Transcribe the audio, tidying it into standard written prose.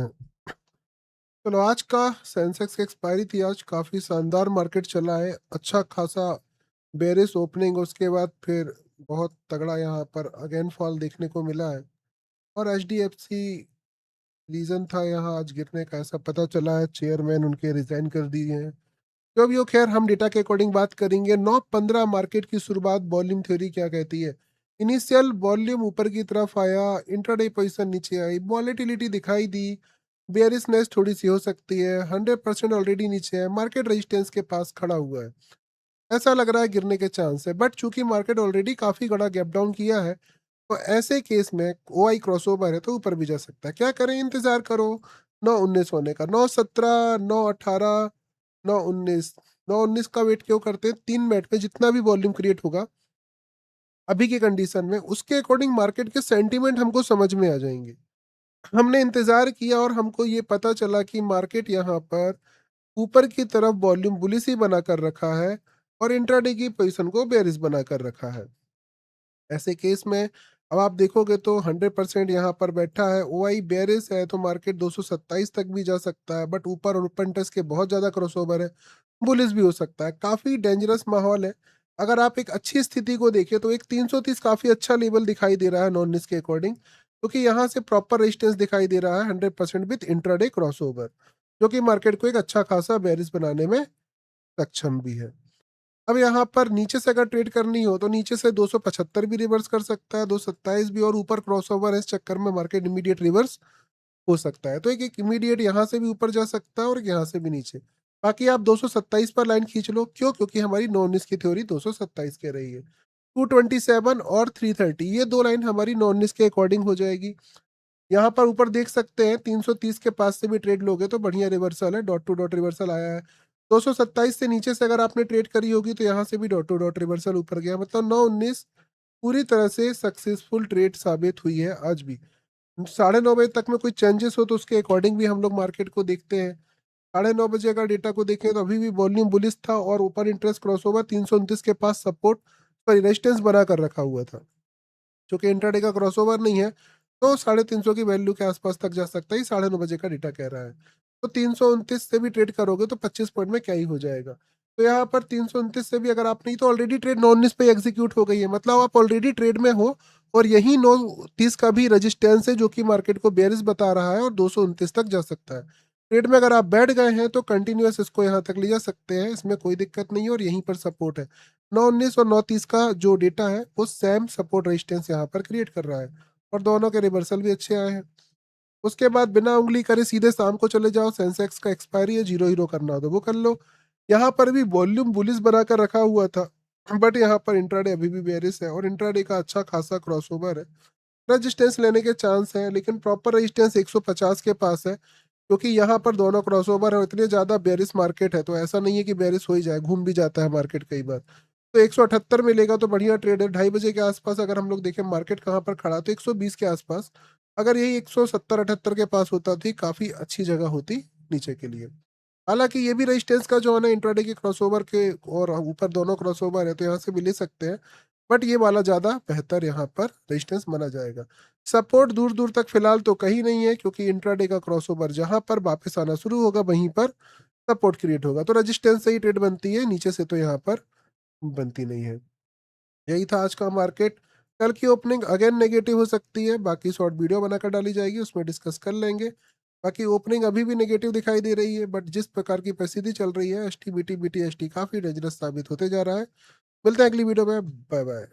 चलो आज का सेंसेक्स की एक्सपायरी थी। आज काफ़ी शानदार मार्केट चला है, अच्छा खासा बेरिश ओपनिंग, उसके बाद फिर बहुत तगड़ा यहाँ पर अगेन फॉल देखने को मिला है। और H D F C reason था यहाँ आज गिरने का, ऐसा पता चला है चेयरमैन उनके रिजाइन कर दिए हैं। जो भी हो, खैर हम डेटा के अकॉर्डिंग बात करेंगे। 9:15 मार्केट की शुरुआत, वॉल्यूम थ्योरी क्या कहती है। इनिशियल वॉल्यूम ऊपर की तरफ आया, इंट्राडे पोजीशन नीचे आई, वॉलेटिलिटी दिखाई दी, बेयरिशनेस थोड़ी सी हो सकती है। 100% ऑलरेडी नीचे है, मार्केट रेजिस्टेंस के पास खड़ा हुआ है, ऐसा लग रहा है गिरने के चांस है। बट चूंकि मार्केट ऑलरेडी काफी बड़ा गैप डाउन किया है, तो ऐसे केस में ओ आई क्रॉस ओवर है तो ऊपर भी जा सकता है। क्या करें, इंतजार करो 9:19 होने का। 9:17, 9:18, 9:19, 9:19 का वेट क्यों करते हैं? 3 मिनट में जितना भी वॉल्यूम क्रिएट होगा अभी की कंडीशन में, उसके अकॉर्डिंग मार्केट के सेंटीमेंट हमको समझ में आ जाएंगे। हमने इंतजार किया और हमको ये पता चला कि मार्केट यहाँ पर ऊपर की तरफ वॉल्यूम बुलिश ही बना कर रखा है और इंट्राडे की पोजीशन को बेरिश बना कर रखा है। ऐसे केस में अब आप देखोगे तो 100% यहाँ पर बैठा है। ओ आई बेरिश है तो मार्केट 227 तक भी जा सकता है, बट ऊपर और ओपन टेस्ट के बहुत ज़्यादा क्रॉसओवर है, बुलिश भी हो सकता है। काफ़ी डेंजरस माहौल है। अगर आप एक अच्छी स्थिति को देखें तो एक 330 काफ़ी अच्छा लेवल दिखाई दे रहा है नॉन निस के अकॉर्डिंग, क्योंकि यहाँ से प्रॉपर रेजिस्टेंस दिखाई दे रहा है 100% विथ इंट्राडे क्रॉसओवर, जो कि मार्केट को एक अच्छा खासा बेरिश बनाने में सक्षम भी है। अब यहाँ पर नीचे से अगर ट्रेड करनी हो तो नीचे से 275 भी रिवर्स कर सकता है, 227 भी, और ऊपर क्रॉसओवर है, इस चक्कर में मार्केट इमीडिएट रिवर्स हो सकता है। तो एक एक इमीडिएट यहाँ से भी ऊपर जा सकता है और यहाँ से भी नीचे। बाकी आप 227 पर लाइन खींच लो, क्यों? क्योंकि हमारी नॉन निस की थ्योरी 227 कह रही है। 227 और 330, ये दो लाइन हमारी नॉन निस के अकॉर्डिंग हो जाएगी। यहाँ पर ऊपर देख सकते हैं 330 के पास से भी ट्रेड लोगे तो बढ़िया रिवर्सल है, डॉट टू डॉट रिवर्सल आया है। 227 से नीचे से अगर आपने ट्रेड करी होगी तो यहाँ से भी डॉट टू डॉट रिवर्सल ऊपर गया, मतलब 9:19 पूरी तरह से सक्सेसफुल ट्रेड साबित हुई है आज भी। 9:30 बजे तक में कोई चेंजेस हो तो उसके अकॉर्डिंग भी हम लोग मार्केट को देखते हैं। 9:30 बजे अगर डेटा को देखें तो अभी भी वॉल्यूम बुलिश था और ओपन इंटरेस्ट क्रॉसओवर 329 के पास सपोर्ट सॉरी रेजिस्टेंस बना कर रखा हुआ था। चूंकि इंट्राडे का क्रॉसओवर नहीं है तो 350 की वैल्यू के आसपास तक जा सकता है, 9:30 बजे का डेटा कह रहा है। तो 329 से भी ट्रेड करोगे तो 25 पॉइंट में क्या ही हो जाएगा। तो यहाँ पर 329 से भी अगर आप नहीं, तो ऑलरेडी ट्रेड 9:19 पे एग्जीक्यूट हो गई है, मतलब आप ऑलरेडी ट्रेड में हो। और यही 9:30 का भी रजिस्टेंस है जो कि मार्केट को बेरिश बता रहा है और 229 तक जा सकता है। ट्रेड में अगर आप बैठ गए हैं तो कंटिन्यूअस इसको यहाँ तक ले जा सकते हैं, इसमें कोई दिक्कत नहीं है, और यहीं पर सपोर्ट है। 9:19 और 9:30 का जो डेटा है वो सेम सपोर्ट रेजिस्टेंस यहाँ पर क्रिएट कर रहा है, और दोनों के रिवर्सल भी अच्छे आए हैं। उसके बाद बिना उंगली करे सीधे शाम को चले जाओ, सेंसेक्स का एक्सपायरी है, जीरो हीरो करना हो तो वो कर लो। यहाँ पर भी वॉल्यूम बुलिश बनाकर रखा हुआ था, बट यहाँ पर इंट्राडे अभी भी बेरिश है और इंट्राडे का अच्छा खासा क्रॉसओवर है। रेजिस्टेंस लेने के चांस है, लेकिन प्रॉपर रेजिस्टेंस 150 के पास है, क्योंकि यहाँ पर दोनों क्रॉसओवर है और इतनी ज़्यादा बेरिश मार्केट है, तो ऐसा नहीं है कि बेरिश हो ही जाए, घूम भी जाता है मार्केट कई बार। तो 178 मिलेगा तो बढ़िया ट्रेड है। 2:30 बजे के आसपास अगर हम लोग देखें मार्केट कहाँ पर खड़ा, तो 120 के आसपास। अगर यही 170-78 के पास होता तो काफ़ी अच्छी जगह होती नीचे के लिए। हालांकि ये भी रेजिस्टेंस का जो है ना, इंट्राडे के क्रॉसओवर के और ऊपर दोनों क्रॉसओवर है तो यहाँ से भी ले सकते हैं, बट ये वाला ज़्यादा बेहतर यहाँ पर रेजिस्टेंस माना जाएगा। सपोर्ट दूर दूर तक फिलहाल तो कहीं नहीं है, क्योंकि इंट्राडे का क्रॉसओवर जहाँ पर वापस आना शुरू होगा वहीं पर सपोर्ट क्रिएट होगा, तो रेजिस्टेंस से ही ट्रेड बनती है, नीचे से तो यहाँ पर बनती नहीं है। यही था आज का मार्केट। कल की ओपनिंग अगेन नेगेटिव हो सकती है, बाकी शॉर्ट वीडियो बनाकर डाली जाएगी, उसमें डिस्कस कर लेंगे। बाकी ओपनिंग अभी भी नेगेटिव दिखाई दे रही है, बट जिस प्रकार की परिस्थिति चल रही है, एस टी बी टी काफ़ी डेंजरस साबित होते जा रहा है। मिलते हैं अगली वीडियो में। Bye bye.